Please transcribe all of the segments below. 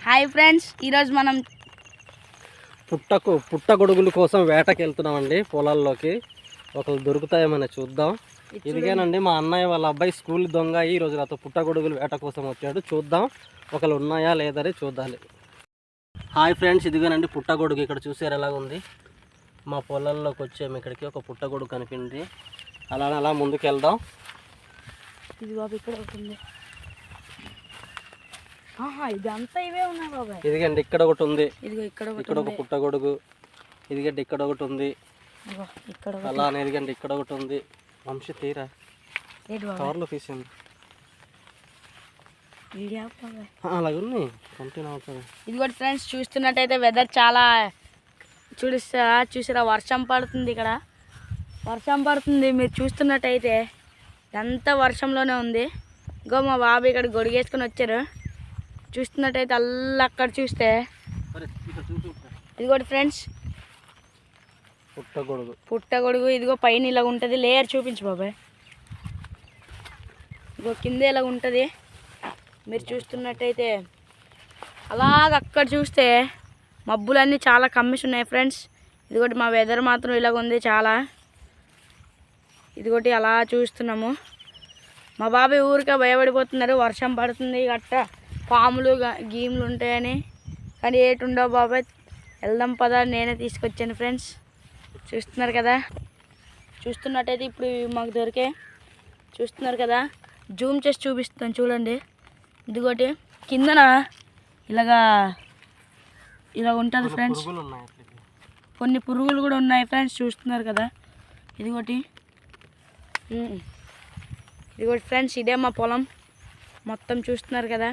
Hi friends, ఈరోజు మనం పుట్టగొడుగుల కోసం వేటకి వెళ్తున్నామండి. పొలాల్లోకి ఒకరు దొరుకుతాయేమని చూద్దాం. ఇదిగేనండి మా అన్నయ్య వాళ్ళ అబ్బాయి స్కూల్ దొంగ ఈరోజు నాతో పుట్టగొడుగులు వేట కోసం వచ్చాడు. చూద్దాం ఒకరు ఉన్నాయా లేదని చూడాలి. హాయ్ ఫ్రెండ్స్, ఇదిగోనండి పుట్టగొడుగు. ఇక్కడ చూసారు ఎలాగుంది. మా పొలాల్లోకి వచ్చాము. ఇక్కడికి ఒక పుట్టగొడుగు కనిపింది. అలా ముందుకు వెళ్దాం. ఇది బాబు ఇక్కడ ఉంటుంది. ఇదంతా ఇవే ఉన్నాయి బాబాయ్. ఇదిగండి ఇక్కడ ఒకటి ఉంది. ఇదిగో ఇక్కడ ఒక పుట్టగొడుగు. ఇదిగండి ఇక్కడ ఒకటి ఉంది. ఇక్కడ అలా ఇదిగండి ఇక్కడ ఒకటి ఉంది. వంశీ తీరా కవర్లో తీసింది. అలాగున్నాయి. ఇది కూడా ఫ్రెండ్స్ చూస్తున్నట్టయితే వెదర్ చాలా చూసారా వర్షం పడుతుంది. ఇక్కడ వర్షం పడుతుంది. మీరు చూస్తున్నట్టయితే ఇదంతా వర్షంలోనే ఉంది. ఇంకో మా బాబు ఇక్కడ గొడుగేసుకొని వచ్చారు. చూస్తున్నట్టయితే అక్కడ చూస్తే ఇదిగోటి ఫ్రెండ్స్ పుట్టగొడుగు. ఇదిగో పైన ఇలా ఉంటుంది. లేయర్ చూపించు బాబాయ్. ఇదిగో కింద ఇలా ఉంటుంది. మీరు చూస్తున్నట్టయితే అక్కడ చూస్తే మబ్బులన్నీ చాలా కమ్మిసి ఉన్నాయి ఫ్రెండ్స్. ఇదిగోటి మా వెదర్ మాత్రం ఇలాగ ఉంది చాలా. ఇదిగోటి అలా చూస్తున్నాము. మా బాబాయ్ ఊరికే భయపడిపోతున్నారు. వర్షం పడుతుంది గట్ట పాములు గీములు ఉంటాయని. కానీ ఏటు ఉండవు బాబాయ్. వెళ్దాం పదా. నేనే తీసుకొచ్చాను ఫ్రెండ్స్. చూస్తున్నారు కదా. చూస్తున్నట్టయితే ఇప్పుడు మాకు దొరికే చూస్తున్నారు కదా. జూమ్ చేసి చూపిస్తాను చూడండి. ఇదిగోటి కిందన ఇలా ఉంటుంది ఫ్రెండ్స్. కొన్ని పురుగులు కూడా ఉన్నాయి ఫ్రెండ్స్. చూస్తున్నారు కదా. ఇదిగోటి ఫ్రెండ్స్ ఇదే మా పొలం మొత్తం. చూస్తున్నారు కదా.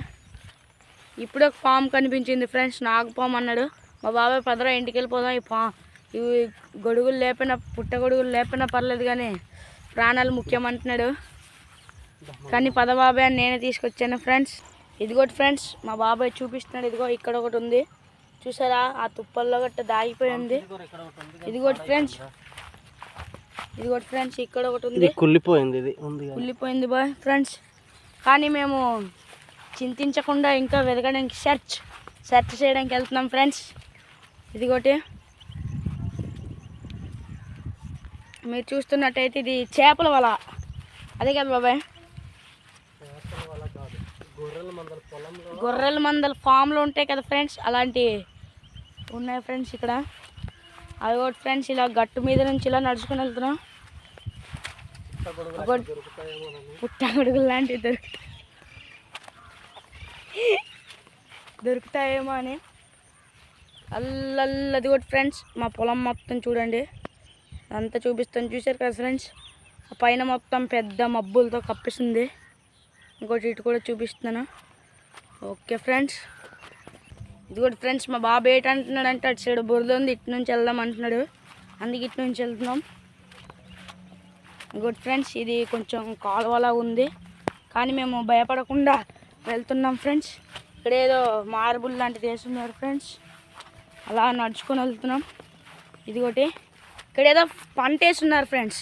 ఇప్పుడు ఒక పాము కనిపించింది ఫ్రెండ్స్. నాగుపాము అన్నాడు మా బాబాయ్. పదరా ఇంటికి వెళ్ళిపోదాం. ఇవి గొడుగులు లేపినా పుట్టగొడుగులు లేపినా పర్లేదు కానీ ప్రాణాలు ముఖ్యమంటున్నాడు. కానీ పద బాబాయ్ అని నేనే తీసుకొచ్చాను ఫ్రెండ్స్. ఇదిగోటి ఫ్రెండ్స్ మా బాబాయ్ చూపిస్తున్నాడు. ఇదిగో ఇక్కడ ఒకటి ఉంది. చూసారా ఆ తుప్పల్లో గట్ట దాగిపోయి ఉంది. ఇదిగోటి ఫ్రెండ్స్ ఇక్కడ ఒకటి ఉంది. కుళ్ళిపోయింది బాయ్ ఫ్రెండ్స్. కానీ మేము చింతించకుండా ఇంకా వెతకడానికి సెర్చ్ చేయడానికి వెళ్తున్నాం ఫ్రెండ్స్. ఇదిగోటి మీరు చూస్తున్నట్టయితే ఇది చేపల వల. అదే కదా బాబాయ్. గొర్రెల మందల ఫామ్లో ఉంటాయి కదా ఫ్రెండ్స్. అలాంటివి ఉన్నాయి ఫ్రెండ్స్ ఇక్కడ. అది ఒకటి ఫ్రెండ్స్ ఇలా గట్టు మీద నుంచి ఇలా నడుచుకుని వెళ్తున్నాం. పుట్టగొడుగులు లాంటివి దొరుకుతాయేమో అని అల్లది కూడా ఫ్రెండ్స్. మా పొలం మొత్తం చూడండి. అంతా చూపిస్తాను. చూసారు కదా ఫ్రెండ్స్. ఆ పైన మొత్తం పెద్ద మబ్బులతో కప్పిస్తుంది. ఇంకోటి ఇటు కూడా చూపిస్తున్నాను. Okay friends. ఇది కూడా ఫ్రెండ్స్ మా బాబు ఏంటంటున్నాడు అంటే అటు సైడ్ బురద ఉంది, ఇటు నుంచి వెళ్దాం అంటున్నాడు. అందుకే ఇటు నుంచి వెళ్తున్నాం. గుడ్ ఫ్రెండ్స్ ఇది కొంచెం కాలువలా ఉంది కానీ మేము భయపడకుండా వెళ్తున్నాం ఫ్రెండ్స్. ఇక్కడ ఏదో మార్బుల్ లాంటిది వేస్తున్నారు ఫ్రెండ్స్. అలా నడుచుకొని వెళ్తున్నాం. ఇదిగోటి ఇక్కడ ఏదో పంట వేస్తున్నారు ఫ్రెండ్స్.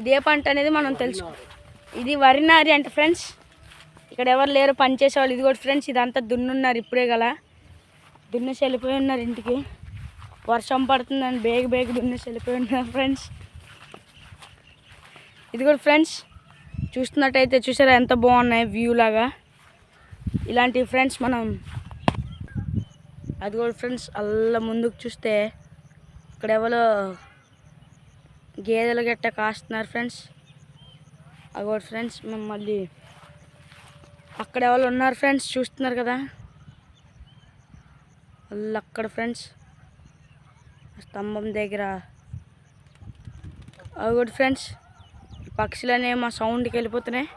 ఇదే పంట అనేది మనం తెలుసు. ఇది వరి నారి అంట ఫ్రెండ్స్. ఇక్కడ ఎవరు లేరు పని చేసేవాళ్ళు. ఇదిగోటి ఫ్రెండ్స్ ఇదంతా దున్నున్నారు. ఇప్పుడే గల దున్నేసి వెళ్ళిపోయి ఉన్నారు ఇంటికి. వర్షం పడుతుందని బేగ దున్నేసి వెళ్ళిపోయి ఉన్నారు ఫ్రెండ్స్. ఇది కూడా ఫ్రెండ్స్ చూస్తున్నట్టయితే చూసారా ఎంత బాగున్నాయి వ్యూ లాగా. ఇలాంటి ఫ్రెండ్స్ మనం అది కూడా ఫ్రెండ్స్ అల్ల ముందుకు చూస్తే ఇక్కడ ఎవరో గేదెలు గట్ట కాస్తున్నారు ఫ్రెండ్స్. అది కూడా ఫ్రెండ్స్ మేము మళ్ళీ అక్కడ ఎవరు ఉన్నారు ఫ్రెండ్స్. చూస్తున్నారు కదా వాళ్ళు అక్కడ ఫ్రెండ్స్ స్తంభం దగ్గర. అది కూడా ఫ్రెండ్స్ పక్షులనే మా సౌండ్కి వెళ్ళిపోతున్నాయి.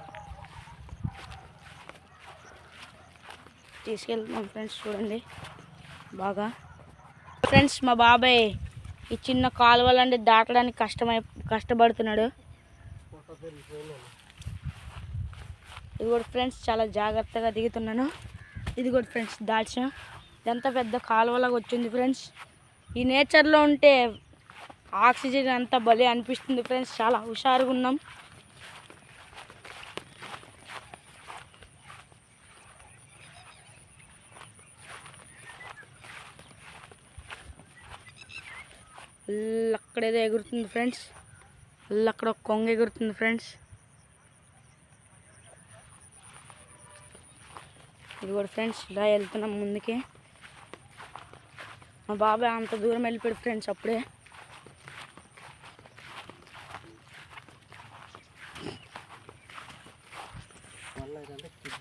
తీసుకెళ్తున్నాం ఫ్రెండ్స్ చూడండి బాగా. ఫ్రెండ్స్ మా బాబాయ్ ఈ చిన్న కాలువలంటే దాటడానికి కష్టపడుతున్నాడు. ఇది కూడా ఫ్రెండ్స్ చాలా జాగ్రత్తగా దిగుతున్నాను. ఇది కూడా ఫ్రెండ్స్ దాల్చిన ఇదంతా పెద్ద కాలువలాగా వచ్చింది ఫ్రెండ్స్. ఈ నేచర్లో ఉంటే ఆక్సిజన్ అంతా భలే అనిపిస్తుంది ఫ్రెండ్స్. చాలా హుషారుగా ఉన్నాం. అక్కడేదో ఎగురుతుంది ఫ్రెండ్స్, అక్కడ ఒక కొంగ ఎగురుతుంది ఫ్రెండ్స్. ఇది కూడా ఫ్రెండ్స్ ఇలా వెళ్తున్నాం ముందుకి. మా బాబాయ్ అంత దూరం వెళ్ళిపోయాడు ఫ్రెండ్స్ అప్పుడే.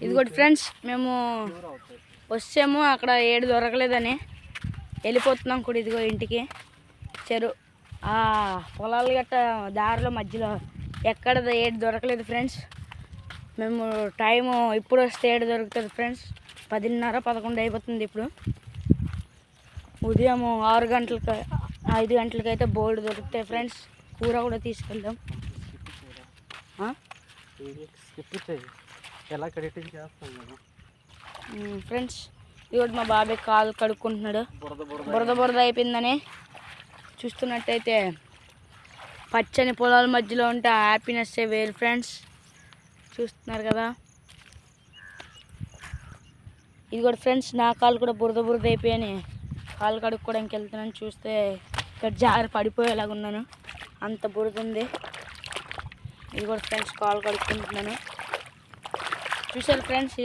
ఇది కూడా ఫ్రెండ్స్ మేము వచ్చాము, అక్కడ ఏడు దొరకలేదని వెళ్ళిపోతున్నాం కూడా. ఇదిగో ఇంటికి పొలాలు గట్ట దారిలో మధ్యలో ఎక్కడ ఏడు దొరకలేదు ఫ్రెండ్స్. మేము టైము ఇప్పుడు వస్తే ఏడు దొరుకుతుంది ఫ్రెండ్స్. 10:30, 11 అయిపోతుంది ఇప్పుడు. ఉదయం 6 గంటలకి 5 గంటలకి అయితే బోల్డ్ దొరుకుతాయి ఫ్రెండ్స్. కూర కూడా తీసుకెళ్దాం. ఫ్రెండ్స్ ఇది కూడా మా బాబాయ్ కాలు కడుక్కుంటున్నాడు, బురద అయిపోయిందని. చూస్తున్నట్టయితే పచ్చని పొలాల మధ్యలో ఉంటే ఆ హ్యాపీనెస్సే వేరు ఫ్రెండ్స్. చూస్తున్నారు కదా. ఇది కూడా ఫ్రెండ్స్ నా కాలు కూడా బురద అయిపోయాని కాలు కడుక్కోవడానికి వెళ్తున్నాను. చూస్తే ఇక్కడ జారి పడిపోయేలాగా ఉన్నాను, అంత బురద ఉంది. ఇది కూడా ఫ్రెండ్స్ కాలు కడుక్కుంటున్నాను. చూసారు ఫ్రెండ్స్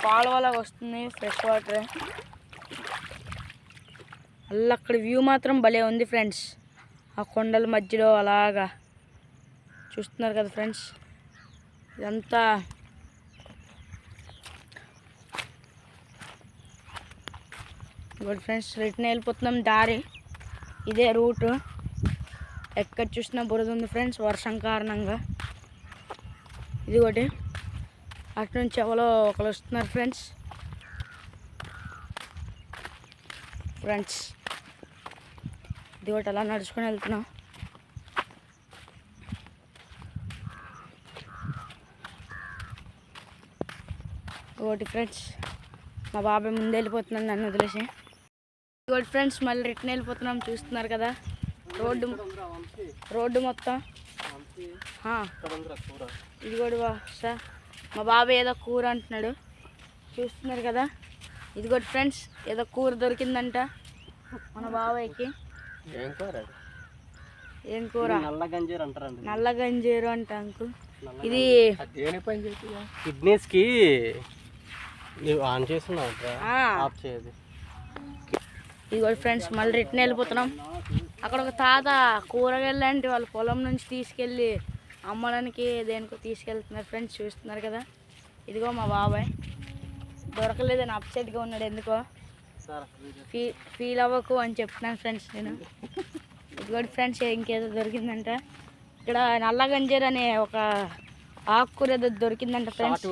కాలువలాగా వస్తుంది ఫ్రెష్ వాటర్. అక్కడ వ్యూ మాత్రం భలే ఉంది ఫ్రెండ్స్, ఆ కొండల మధ్యలో అలాగా. చూస్తున్నారు కదా ఫ్రెండ్స్. ఇదంతా ఫ్రెండ్స్ రిటర్న్ వెళ్ళిపోతున్నాం. దారి ఇదే రూటు, ఎక్కడ చూసినా బురద ఉంది ఫ్రెండ్స్ వర్షం కారణంగా. ఇది ఒకటి, అటు నుంచి ఎవరో ఒకరు వస్తున్నారు ఫ్రెండ్స్. ఇది ఒకటి అలా నడుచుకొని వెళ్తున్నాం. ఒకటి ఫ్రెండ్స్ మా బాబాయ్ ముందు వెళ్ళిపోతున్నాను నన్ను వదిలేసి. ఇంకోటి ఫ్రెండ్స్ మళ్ళీ రిటర్న్ వెళ్ళిపోతున్నాం. చూస్తున్నారు కదా రోడ్డు మొత్తం. ఇది కూడా సార్ మా బాబాయ్ ఏదో కూర అంటున్నాడు. చూస్తున్నారు కదా. ఇది కూడా ఫ్రెండ్స్ ఏదో కూర దొరికిందంట మన బాబాయ్కి. ఏం కూర? నల్ల గంజీరు అంట అంకు. ఇది కిడ్నీస్కి ఆన్ చేస్తున్నావు. ఇది కూడా ఫ్రెండ్స్ మళ్ళీ రిటర్న్ వెళ్ళిపోతున్నాం. అక్కడ ఒక తాత కూరగాయలు లాంటి వాళ్ళ పొలం నుంచి తీసుకెళ్ళి అమ్మడానికి దేనికో తీసుకెళ్తున్నారు ఫ్రెండ్స్. చూస్తున్నారు కదా. ఇదిగో మా బాబాయ్ దొరకలేదని అప్సెట్గా ఉన్నాడు. ఎందుకో ఫీల్ అవ్వకు అని చెప్తున్నాను ఫ్రెండ్స్ నేను. ఇది కూడా ఫ్రెండ్స్ ఇంకేదో దొరికిందంట ఇక్కడ. నల్ల గంజీర్ అనే ఒక ఆకుకూర ఏదో దొరికిందంట ఫ్రెండ్స్.